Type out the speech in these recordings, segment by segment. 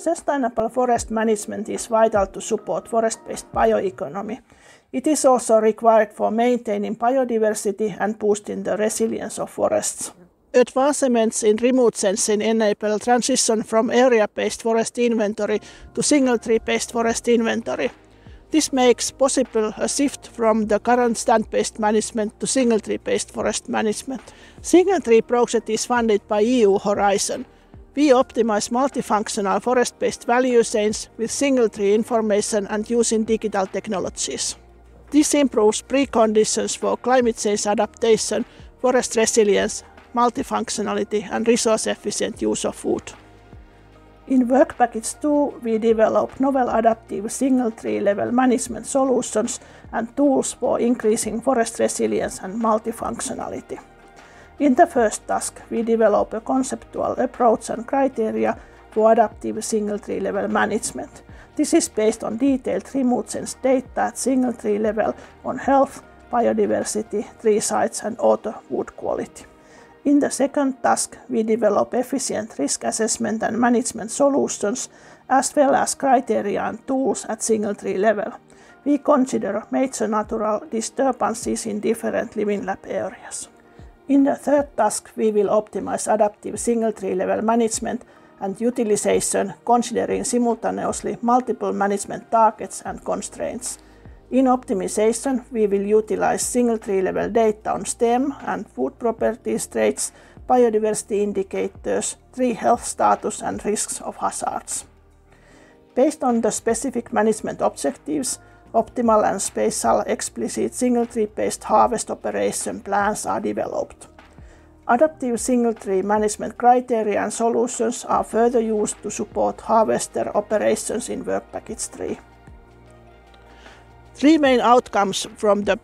Sustainable forest management is vital to support forest-based bioeconomy. It is also required for maintaining biodiversity and boosting the resilience of forests. Advancements in remote sensing enable transition from area-based forest inventory to single-tree-based forest inventory. This makes possible a shift from the current stand-based management to single-tree-based forest management. Single-tree project is funded by EU Horizon. We optimize multifunctional forest-based value chains with single-tree information and using digital technologies. This improves preconditions for climate change adaptation, forest resilience, multifunctionality and resource-efficient use of wood. In Work Package 2, we develop novel adaptive single-tree level management solutions and tools for increasing forest resilience and multifunctionality. In the first task, we develop a conceptual approach and criteria for adaptive single-tree level management. This is based on detailed remote sense data at single-tree level on health, biodiversity, tree size and auto wood quality. In the second task, we develop efficient risk assessment and management solutions, as well as criteria and tools at single-tree level. We consider major natural disturbances in different living lab areas. In the third task, we will optimize adaptive single-tree level management and utilization, considering simultaneously multiple management targets and constraints. In optimization, we will utilize single-tree level data on stem and food properties traits, biodiversity indicators, tree health status and risks of hazards. Based on the specific management objectives, optimal and spatial explicit single-tree-based harvest operation plans are developed. Adaptive single-tree management criteria and solutions are further used to support harvester operations in Work Package 3. Three main outcomes from the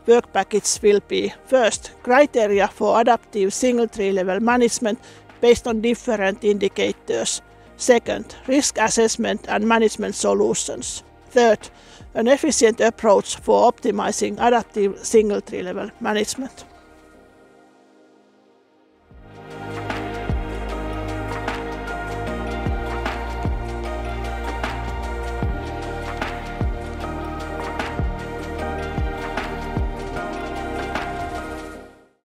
work package will be: first, criteria for adaptive single-tree level management based on different indicators. Second, risk assessment and management solutions. Third, an efficient approach for optimizing adaptive single-tree level management.